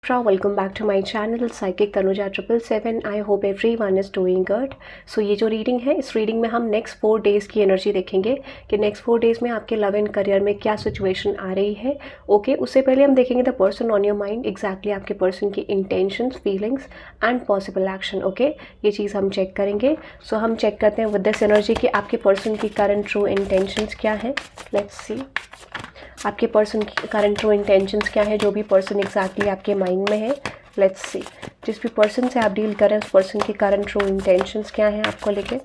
Welcome back to my channel psychic Tanuja 777। I hope everyone is doing good. So ये जो reading है, इस reading में हम नेक्स्ट 4 डेज़ की एनर्जी देखेंगे कि नेक्स्ट 4 डेज़ में आपके लव एंड करियर में क्या सिचुएशन आ रही है। ओके, उससे पहले हम देखेंगे the person on your mind, exactly आपके पर्सन की intentions, feelings and possible action. Okay, ये चीज़ हम चेक करेंगे। सो हम चेक करते हैं विद दिस एनर्जी कि आपके पर्सन की करंट ट्रू इंटेंशंस क्या है। लेट्स सी आपके पर्सन की करंट ट्रू इंटेंशंस क्या है, जो भी पर्सन एग्जैक्टली आपके माइंड में है। लेट्स सी जिस भी पर्सन से आप डील कर रहे हैं उस पर्सन की करंट ट्रू इंटेंशंस क्या है आपको लेके।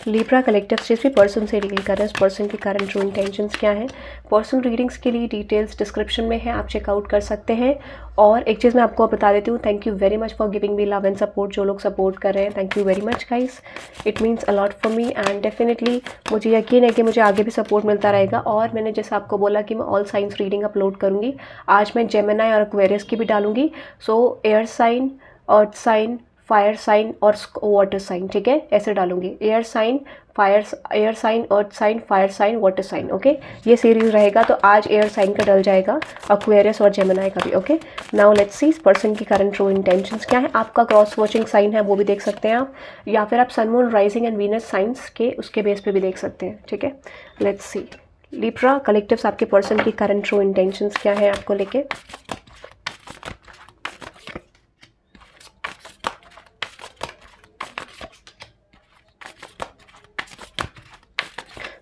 लिब्रा कलेक्टिव जिस भी पर्सन से डील कर रहे हैं उस पर्सन की करंट ट्रू इंटेंशंस क्या है। पर्सनल रीडिंग्स के लिए डिटेल्स डिस्क्रिप्शन में है, आप चेकआउट कर सकते हैं। और एक चीज़ मैं आपको बता देती हूँ, thank you very much for giving me love and support. जो लोग सपोर्ट कर रहे हैं, thank you very much guys, it means a lot for me and definitely मुझे यकीन है कि मुझे आगे भी सपोर्ट मिलता रहेगा। और मैंने जैसे आपको बोला कि मैं ऑल साइंस रीडिंग अपलोड करूँगी, आज मैं जेमिनी और एक्वेरियस की भी डालूंगी। So air sign, earth sign, fire sign और वाटर साइन, ठीक है, ऐसे डालूंगी। Air sign, air sign, earth sign, fire sign, water sign. Okay, ये सीरीज रहेगा। तो आज एयर साइन का डल जाएगा, एक्वेरियस और जेमिनी का भी। ओके, नाउ लेट्स सी इस पर्सन की करंट ट्रू इंटेंशंस क्या है। आपका क्रॉस वॉचिंग साइन है वो भी देख सकते हैं आप, या फिर आप sun moon rising and Venus science के उसके बेस पे भी देख सकते हैं। ठीक है, लेट्स सी लिब्रा कलेक्टिव्स आपके पर्सन की करंट ट्रू इंटेंशंस क्या है आपको लेके।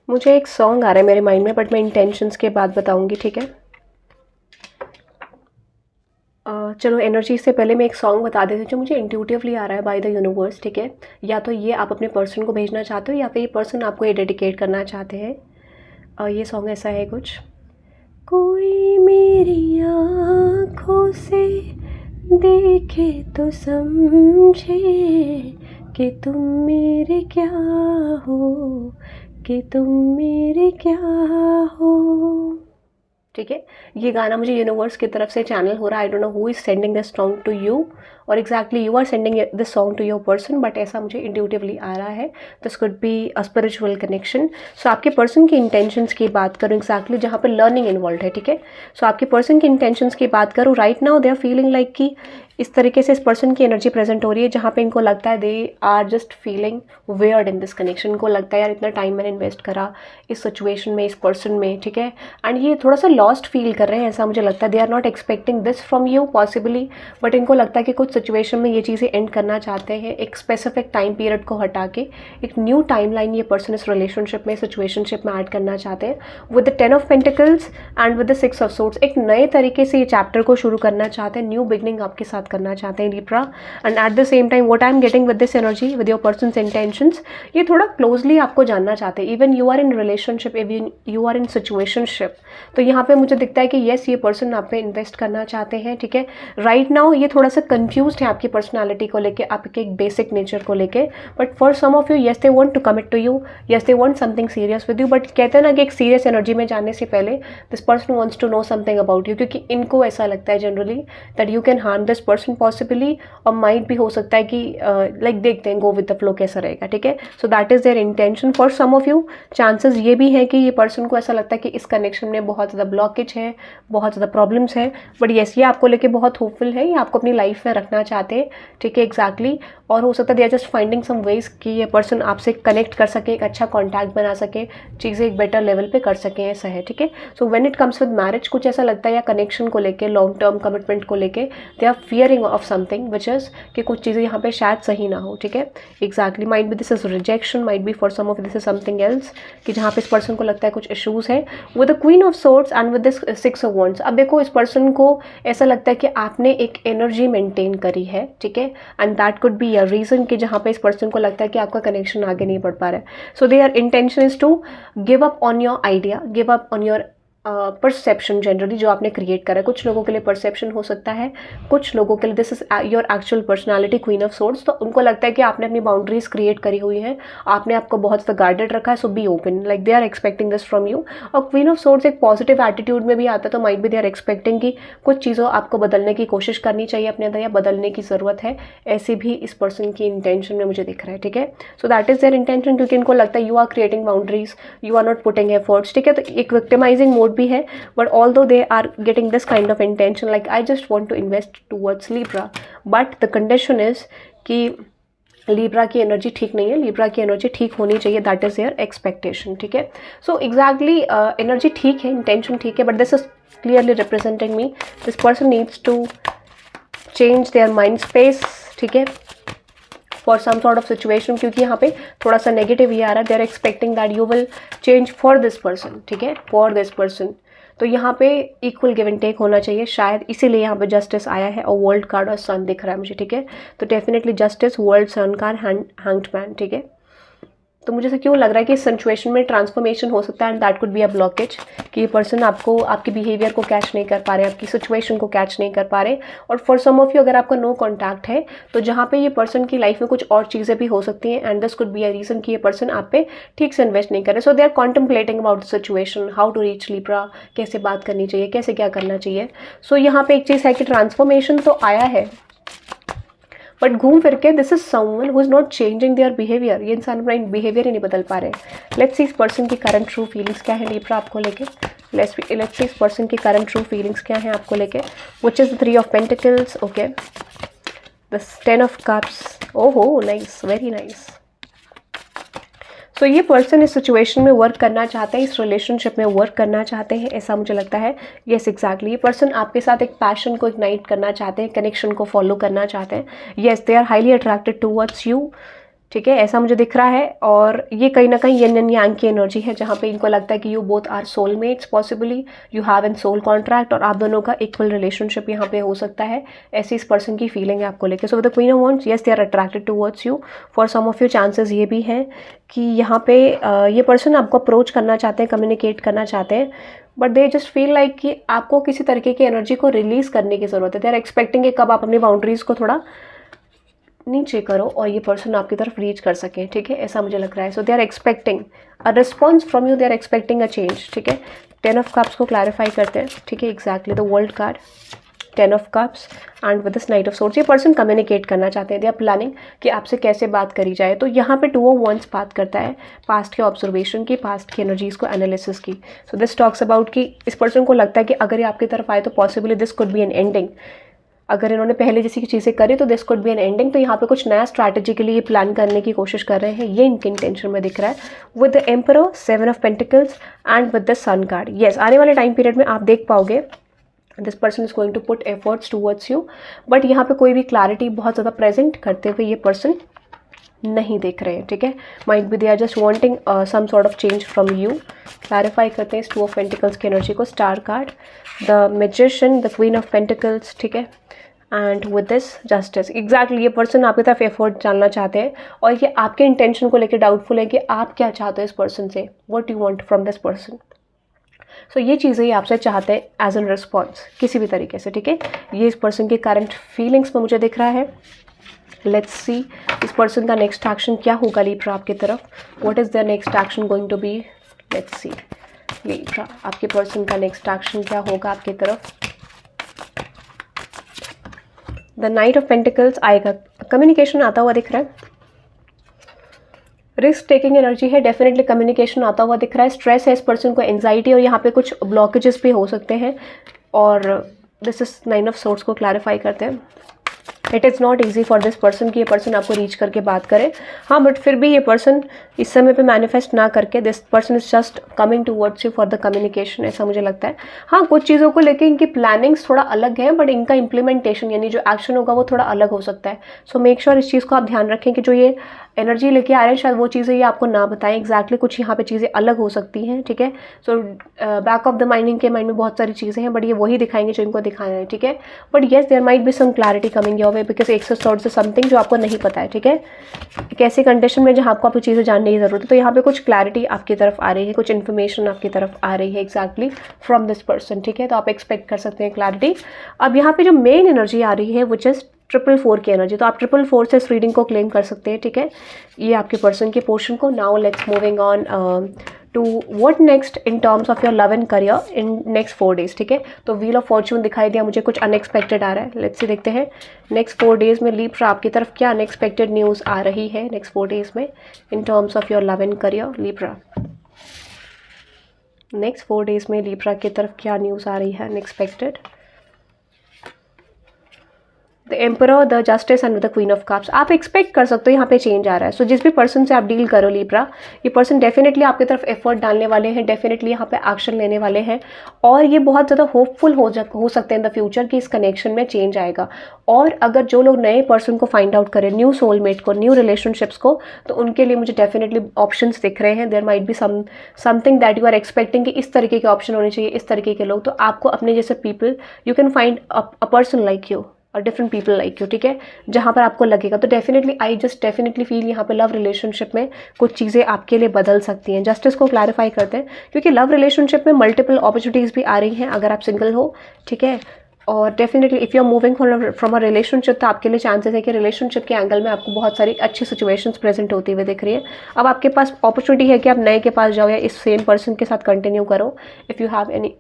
मुझे एक सॉन्ग आ रहा है मेरे माइंड में, बट मैं इंटेंशंस के बाद बताऊंगी। ठीक है, चलो एनर्जी से पहले मैं एक सॉन्ग बता देती हूँ जो मुझे इंट्यूटिवली आ रहा है बाय द यूनिवर्स। ठीक है, या तो ये आप अपने पर्सन को भेजना चाहते हो या फिर ये पर्सन आपको ये डेडिकेट करना चाहते हैं। ये सॉन्ग ऐसा है कुछ। कोई मेरी आँखों से देखे तो समझे कि तुम मेरे क्या हो, कि तुम मेरे क्या हो। ठीक है, ये गाना मुझे यूनिवर्स की तरफ से चैनल हो रहा है। I don't know who is sending this song to you और exactly you are sending this song to your person, but ऐसा मुझे इंट्यूटिवली आ रहा है। This could be a spiritual connection. So आपके पर्सन की इंटेंशंस की बात करूँ एग्जैक्टली जहाँ पे लर्निंग इन्वॉल्व है। ठीक है, सो आपके पर्सन की इंटेंशंस की बात करूँ, right now they are feeling like कि इस तरीके से इस पर्सन की एनर्जी प्रेजेंट हो रही है जहाँ पे इनको लगता है they are just feeling weird in this connection. इनको लगता है यार इतना टाइम मैंने इन्वेस्ट करा इस सिचुएशन में, इस पर्सन में। ठीक है, एंड ये थोड़ा सा लॉस्ट फील कर रहे हैं, ऐसा मुझे लगता है। They are not expecting this from you possibly, but इनको लगता है कि कुछ सिचुएशन में ये चीज़ें एंड करना चाहते हैं। एक स्पेसिफिक टाइम पीरियड को हटा के एक न्यू टाइम लाइन ये पर्सन इस रिलेशनशिप में, सिचुएशनशिप में ऐड करना चाहते हैं with the 10 of pentacles and with the 6 of swords. एक नए तरीके से ये चैप्टर को शुरू करना चाहते हैं, न्यू बिगनिंग आपके साथ करना चाहते हैं Libra. And at the same time what I am getting with this energy with your person's intentions, ये थोड़ा क्लोजली आपको जानना चाहते हैं। Even you are in relationship, even you are in situationship, तो यहाँ पे मुझे दिखता है कि येस ये पर्सन आप पे इन्वेस्ट करना चाहते हैं। ठीक है, राइट नाउ ये थोड़ा सा कंफ्यूज्ड है आपकी पर्सनालिटी को लेके, आपके एक बेसिक नेचर को लेके। But for some of you yes they want to commit to you, yes they want something serious with you. But कहते हैं ना कि एक सीरियस एनर्जी में जाने से पहले this person wants to know something about you, क्योंकि इनको ऐसा लगता है generally that you can harm this person possibly, और माइट भी हो सकता है कि लाइक देखते हैं गो विद द फ्लो कैसा रहेगा। ठीक है, so that is their intention. For some of you chances ये भी है कि ये पर्सन को ऐसा लगता है कि इस कनेक्शन में बहुत ज़्यादा ब्लॉकेज है, बहुत ज़्यादा प्रॉब्लम्स है, बट येस ये आपको लेके बहुत होपफुल है, ये आपको अपनी लाइफ में रखना चाहते हैं। ठीक है, एग्जैक्टली। और हो सकता है they are just finding some ways कि ये पर्सन आपसे कनेक्ट कर सके, एक अच्छा कॉन्टैक्ट बना सके, चीज़ें एक बेटर लेवल पे कर सकें, ऐसा है। ठीक है, so when it comes with marriage कुछ ऐसा लगता है, या कनेक्शन को लेके, लॉन्ग टर्म कमिटमेंट को लेके they are fearing of something which is कि कुछ चीज़ें यहाँ पे शायद सही ना हो। ठीक है, exactly. Might be this is rejection, might be for some of this is something else, कि जहाँ पे इस पर्सन को लगता है कुछ इशूज़ है with the queen of swords and with this 6 of wands. अब देखो इस पर्सन को ऐसा लगता है कि आपने एक एनर्जी मेंटेन करी है। ठीक है, and that could be a reason कि जहाँ पे इस पर्सन को लगता है कि आपका कनेक्शन आगे नहीं बढ़ पा रहा है। So their intention is to give up on your idea, give up on your perception generally जो आपने क्रिएट करा है। कुछ लोगों के लिए परसेप्शन हो सकता है, कुछ लोगों के लिए this is your actual personality, queen of swords. तो उनको लगता है कि आपने अपनी बाउंड्रीज क्रिएट करी हुई हैं, आपने आपको बहुत ज़्यादा गार्डेड रखा है। So be open, like they are expecting this from you. और क्वीन ऑफ सोर्ड्स एक पॉजिटिव एटीट्यूड में भी आता है, तो माइट भी दे आर एक्सपेक्टिंग कि कुछ चीज़ों आपको बदलने की कोशिश करनी चाहिए अपने अंदर, या बदलने की ज़रूरत है, ऐसी भी इस पर्सन की इंटेंशन में मुझे दिख रहा है। ठीक है, so that is their intention, क्योंकि इनको लगता है you are creating boundaries, you are not putting efforts. ठीक है, तो एक विक्टिमाइजिंग मोड ग्रोथ भी है, but although they are getting this kind of intention like I just want to invest towards Libra, but the condition is कि Libra की energy ठीक नहीं है, लिब्रा की एनर्जी ठीक होनी चाहिए, दैट इज़ देयर एक्सपेक्टेशन, ठीक है। सो एग्जैक्टली एनर्जी ठीक है, इंटेंशन ठीक है, but this is clearly representing me this person needs to change their mind space, ठीक है, for some sort of situation, क्योंकि यहाँ पे थोड़ा सा नेगेटिव ये आ रहा है, they are expecting that you will change for this person, ठीक है, फॉर दिस पर्सन। तो यहाँ पे इक्वल गिव एंड टेक होना चाहिए शायद, इसीलिए यहाँ पे जस्टिस आया है और वर्ल्ड कार्ड और सन दिख रहा है मुझे, ठीक है। तो definitely justice, world, sun card, hanged man, ठीक है। तो मुझे से क्यों लग रहा है कि इस सिचुएशन में ट्रांसफॉर्मेशन हो सकता है and that could be a blockage, कि ये पर्सन आपको आपके बिहेवियर को कैच नहीं कर पा रहे, आपकी सिचुएशन को कैच नहीं कर पा रहे। और फॉर सम ऑफ यू अगर आपका नो कॉन्टैक्ट है तो जहाँ पे ये पर्सन की लाइफ में कुछ और चीज़ें भी हो सकती हैं and this could be a reason कि ये पर्सन आप पे ठीक से इन्वेस्ट नहीं करे। So they are contemplating about the situation, how to reach Libra, कैसे बात करनी चाहिए, कैसे क्या करना चाहिए। सो यहाँ पे एक चीज़ है कि ट्रांसफॉर्मेशन तो आया है, बट घूम फिर के this is someone who is not changing their behaviour, ये इंसान अपना बिहेवियर ही नहीं बदल पा रहे। लेट्स सी इस पर्सन की करंट ट्रू फीलिंग्स क्या है लिब्रा आपको लेके, लेट्स सी इस पर्सन की करंट ट्रू फीलिंग्स क्या है आपको लेके, which is the 3 of pentacles, okay, the 10 of cups, ओहो नाइस, वेरी नाइस। सो ये पर्सन इस सिचुएशन में वर्क करना चाहते हैं, इस रिलेशनशिप में वर्क करना चाहते हैं, ऐसा मुझे लगता है। येस एग्जैक्टली, ये पर्सन आपके साथ एक पैशन को इग्नाइट करना चाहते हैं, कनेक्शन को फॉलो करना चाहते हैं। Yes, they are highly attracted towards you, ठीक है, ऐसा मुझे दिख रहा है। और ये कहीं ना कहीं यिन एंड यांग की एनर्जी है, जहाँ पे इनको लगता है कि you both are soulmates, possibly you have an soul contract, और आप दोनों का इक्वल रिलेशनशिप यहाँ पे हो सकता है, ऐसी इस पर्सन की फीलिंग है आपको लेके। So with the queen of wands, yes they are attracted towards you. For some of you chances ये भी है कि यहाँ पे ये पर्सन आपको अप्रोच करना चाहते हैं, कम्युनिकेट करना चाहते हैं, but they just feel like कि आपको किसी तरीके की एनर्जी को रिलीज करने की ज़रूरत है। दे आर एक्सपेक्टिंग कि कब आप अपनी बाउंड्रीज़ को थोड़ा नीचे करो और ये पर्सन आपकी तरफ रीच कर सके, ठीक है, ऐसा मुझे लग रहा है। So they are expecting a response from you, they are expecting a change, ठीक है। 10 ऑफ कप्स को क्लैरिफाई करते हैं, ठीक है, exactly the world card, 10 of cups and with this night of swords. ये पर्सन कम्युनिकेट करना चाहते हैं, दे आर प्लानिंग कि आपसे कैसे बात करी जाए। तो यहाँ पे 2 ऑफ वंस बात करता है पास्ट के ऑब्जर्वेशन की, पास्ट की एनर्जीज को एनालिसिस की। सो दिस टॉक्स अबाउट कि इस पर्सन को लगता है कि अगर ये आपकी तरफ आए तो possibly this could B an ending. अगर इन्होंने पहले जैसी चीज़ें करी तो this could B an ending. तो यहाँ पे कुछ नया स्ट्रैटेजी के लिए प्लान करने की कोशिश कर रहे हैं, ये इनके इंटेंशन में दिख रहा है। With the emperor, 7 of pentacles and with the sun card, yes, आने वाले टाइम पीरियड में आप देख पाओगे this person is going to put efforts towards you, but यहाँ पे कोई भी क्लैरिटी बहुत ज़्यादा प्रेजेंट करते हुए ये पर्सन नहीं देख रहे हैं, ठीक है। Might be they are just wanting some sort of change from you. Clarify करते हैं इस 2 ऑफ पेंटिकल्स की एनर्जी को। Star card, the magician, the queen of pentacles, ठीक है, and with this justice. Exactly, ये पर्सन आपकी तरफ एफर्ट डालना चाहते हैं और ये आपके इंटेंशन को लेकर डाउटफुल है कि आप क्या चाहते हो इस पर्सन से, what you want from this person. So ये चीज़ें ये आपसे चाहते हैं एज एन रिस्पॉन्स किसी भी तरीके से, ठीक है। ये इस पर्सन की करंट फीलिंग्स में मुझे दिख रहा है। लेट्स सी इस पर्सन का नेक्स्ट एक्शन क्या होगा लिब्रा आपकी तरफ, what is their next action going to be. Let's see Libra आपके पर्सन का नेक्स्ट एक्शन क्या होगा आपकी तरफ। द नाइट ऑफ पेंटिकल्स आएगा, कम्युनिकेशन आता हुआ दिख रहा है, रिस्क टेकिंग एनर्जी है, डेफिनेटली कम्युनिकेशन आता हुआ दिख रहा है। स्ट्रेस है इस पर्सन को, एंजाइटी, और यहाँ पे कुछ ब्लॉकेजेस भी हो सकते हैं। और दिस इज 9 ऑफ सोर्ड्स को क्लैरिफाई करते हैं। It is not easy for this person कि ये पर्सन आपको रीच करके बात करे, हाँ, बट फिर भी ये पर्सन इस समय पे मैनिफेस्ट ना करके this person is just coming towards you for the communication, ऐसा मुझे लगता है। हाँ, कुछ चीज़ों को लेके इनकी प्लानिंग्स थोड़ा अलग है, बट इनका इम्प्लीमेंटेशन यानी जो एक्शन होगा वो थोड़ा अलग हो सकता है। सो मेक श्योर इस चीज़ को आप ध्यान रखें कि जो ये एनर्जी लेके आ रहे हैं शायद वो चीज़ें ये आपको ना बताएं एग्जैक्टली, कुछ यहाँ पे चीज़ें अलग हो सकती हैं, ठीक है। So back of the mind, इनके माइंड में बहुत सारी चीज़ें हैं, बट ये वही दिखाएंगे जो इनको दिखाना है, ठीक है। But yes, there might be some clarity coming your way, because एक सॉर्ट से समथिंग जो आपको नहीं पता है, ठीक है। एक ऐसी कंडीशन में जहाँ आपको अपनी चीज़ें जानने की ज़रूरत है, तो यहाँ पे कुछ क्लैरिटी आपकी तरफ आ रही है, कुछ इन्फॉर्मेशन आपकी तरफ आ रही है एग्जैक्टली फ्रॉम दिस पर्सन, ठीक है। तो आप एक्सपेक्ट कर सकते हैं क्लैरिटी। अब यहाँ पे जो मेन एनर्जी आ रही है विच इज़ 444 की एनर्जी, तो आप 444 से इस रीडिंग को क्लेम कर सकते हैं, ठीक है, ये आपके पर्सन के पोर्शन को। Now let's moving on to what next in terms of your love and career in next 4 days, ठीक है। तो व्हील ऑफ फॉर्च्यून दिखाई दिया मुझे, कुछ अनएक्सपेक्टेड आ रहा है। लेट्स सी देखते हैं नेक्स्ट 4 डेज में लिब्रा आपकी तरफ क्या अनएक्सपेक्टेड न्यूज़ आ रही है नेक्स्ट 4 डेज में इन terms of your love and career Libra. Next 4 days में लिब्रा की तरफ क्या न्यूज़ आ रही है unexpected. The emperor, the justice and the queen of cups. आप एक्सपेक्ट कर सकते हो यहाँ पे चेंज आ रहा है। सो जिस भी पर्सन से आप डील करो लिब्रा, ये पर्सन डेफिनेटली आपकी तरफ एफर्ट डालने वाले हैं, डेफिनेटली यहाँ पे एक्शन लेने वाले हैं, और ये बहुत ज़्यादा होपफुल हो सकते हैं इन द फ्यूचर कि इस कनेक्शन में चेंज आएगा। और अगर जो लोग नए पर्सन को फाइंड आउट करें, न्यू सोलमेट को, न्यू रिलेशनशिप्स को, तो उनके लिए मुझे डेफिनेटली ऑप्शंस दिख रहे हैं। There might be something that you are expecting कि इस तरीके के ऑप्शन होने चाहिए, इस तरीके के लोग। तो आपको अपने जैसे people, you can find a person like you और डिफरेंट पीपल लाइक यू, ठीक है, जहाँ पर आपको लगेगा। तो definitely I just definitely feel यहाँ पे लव रिलेशनशिप में कुछ चीज़ें आपके लिए बदल सकती हैं। जस्टिस को क्लैरिफाई करते हैं, क्योंकि लव रिलेशनशिप में मल्टीपल अपॉर्चुनिटीज़ भी आ रही हैं अगर आप सिंगल हो, ठीक है। और definitely if you are moving from a relationship, तो आपके लिए चांसेस है कि रिलेशनशिप के एंगल में आपको बहुत सारी अच्छी सिचुएशंस प्रेजेंट होती हुई दिख रही है। अब आपके पास अपॉर्चुनिटी है कि आप नए के पास जाओ या इस सेम पर्सन के साथ कंटिन्यू करो, if you have any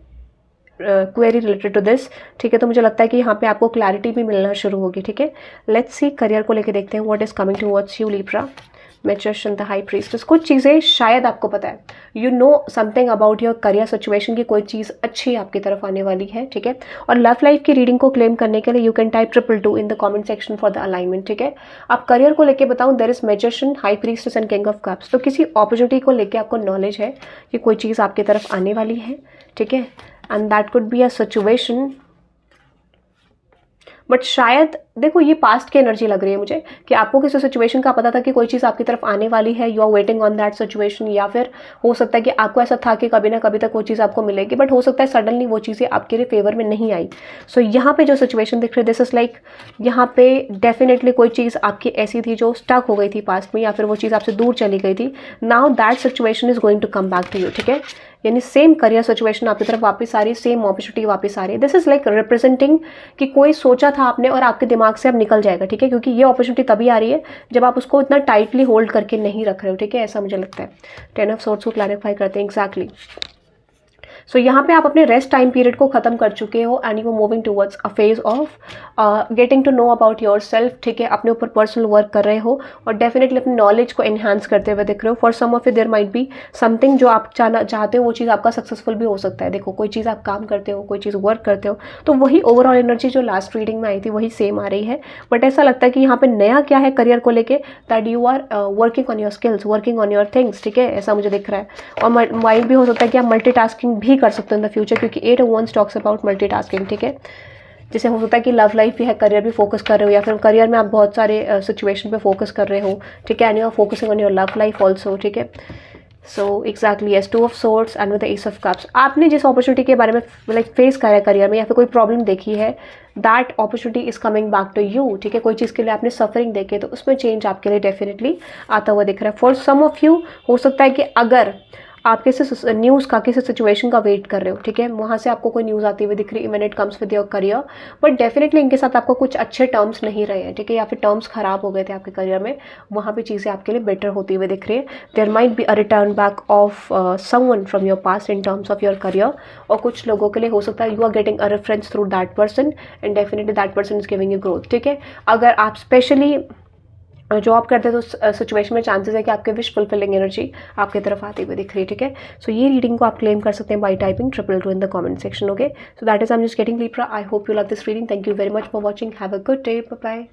query related to this, ठीक है। तो मुझे लगता है कि यहाँ पे आपको क्लैरिटी भी मिलना शुरू होगी, ठीक है। लेट्स सी, करियर को लेके देखते हैं what is coming towards you Libra. Magician, the high priestess. कुछ चीज़ें शायद आपको पता है, you know something about your career situation की कोई चीज़ अच्छी आपकी तरफ आने वाली है, ठीक है। और लव लाइफ की रीडिंग को क्लेम करने के लिए you can type 222 in the comment section for the alignment, ठीक है। आप करियर को लेके बताऊँ, there is magician, high priestess and king of cups. तो किसी अपॉर्चुनिटी को लेके आपको नॉलेज है कि कोई चीज़ आपकी तरफ आने वाली है, ठीक है। And that could be a situation, but शायद देखो ये पास्ट की एनर्जी लग रही है मुझे कि आपको किसी सिचुएशन का पता था कि कोई चीज़ आपकी तरफ आने वाली है, you are waiting on that situation. या फिर हो सकता है कि आपको ऐसा था कि कभी ना कभी तक वो चीज़ आपको मिलेगी, बट हो सकता है सडनली वो चीज़ें आपके लिए फेवर में नहीं आई। सो यहाँ पे जो सिचुएशन दिख रही है, दिस इज लाइक यहाँ पे डेफिनेटली कोई चीज़ आपकी ऐसी थी जो स्टक हो गई थी पास्ट में, या फिर वो चीज़ आपसे दूर चली गई थी। Now that situation is going to come back to you, ठीक है। यानी सेम करियर सिचुएशन आपकी तरफ वापस आ रही है, सेम अपॉर्चुनिटी वापस आ रही है। दिस इज लाइक रिप्रेजेंटिंग कि कोई सोचा था आपने और आपके दिमाग से अब निकल जाएगा, ठीक है, क्योंकि ये अपॉर्चुनिटी तभी आ रही है जब आप उसको इतना टाइटली होल्ड करके नहीं रख रहे हो, ठीक है, ऐसा मुझे लगता है। 10 ऑफ सोर्ड्स को क्लैरिफाई करते हैं एग्जैक्टली। सो यहाँ पे आप अपने रेस्ट टाइम पीरियड को खत्म कर चुके हो and you are moving towards a phase of getting to know about yourself, ठीक है। अपने ऊपर पर्सनल वर्क कर रहे हो और डेफिनेटली अपनी नॉलेज को एनहांस करते हुए दिख रहे हो। For some of you there might be something जो आप चाहते हो, वो चीज़ आपका सक्सेसफुल भी हो सकता है। देखो कोई चीज़ आप काम करते हो, कोई चीज़ वर्क करते हो, तो वही ओवरऑल एनर्जी जो लास्ट रीडिंग में आई थी वही सेम आ रही है। बट ऐसा लगता है कि यहाँ पे नया क्या है करियर को लेके, that you are working on your skills, working on your things, ठीक है, ऐसा मुझे दिख रहा है। और माइंड भी हो सकता है कि आप मल्टीटास्किंग भी कर सकते हो इन द फ्यूचर, क्योंकि 8 of Wands talks about multitasking, ठीक है। जैसे हो सकता है कि लव लाइफ भी है, करियर भी फोकस कर रहे हो, या फिर करियर में आप बहुत सारे सिचुएशन पे फोकस कर रहे हो, ठीक है, and you are focusing on your love life also, ठीक है। So exactly yes, 2 of Swords and with the Ace of Cups। आपने जिस अपॉर्चुनिटी के बारे में लाइक फेस करा है करियर में, या फिर कोई प्रॉब्लम देखी है, that opportunity is coming back to you, ठीक है। कोई चीज़ के लिए आपने सफरिंग देखी, तो उसमें चेंज आपके लिए डेफिनेटली आता हुआ दिख रहा है। फॉर सम ऑफ यू हो सकता है कि अगर आप किसी न्यूज़ का, किसी सिचुएशन का वेट कर रहे हो, ठीक है, वहाँ से आपको कोई न्यूज़ आती हुई दिख रही है when it comes with your career, but definitely इनके साथ आपको कुछ अच्छे टर्म्स नहीं रहे हैं, ठीक है, या फिर टर्म्स खराब हो गए थे आपके करियर में, वहाँ पे चीज़ें आपके लिए बेटर होती हुई दिख रही है। There might be a return back of someone from your past in terms of your career, और कुछ लोगों के लिए हो सकता है you are getting a reference through that person and definitely that person is giving you growth, ठीक है। अगर आप स्पेशली जॉब करते हैं तो सिचुएशन में चांसेस है कि आपके विश फुलफिलिंग एनर्जी आपकी तरफ आती हुई दिख रही है, ठीक है। सो ये रीडिंग को आप क्लेम कर सकते हैं by typing 222 in the comment section, okay. So that is I am just getting Libra। I hope you love this reading. Thank you very much for watching. Have a good day. Bye bye.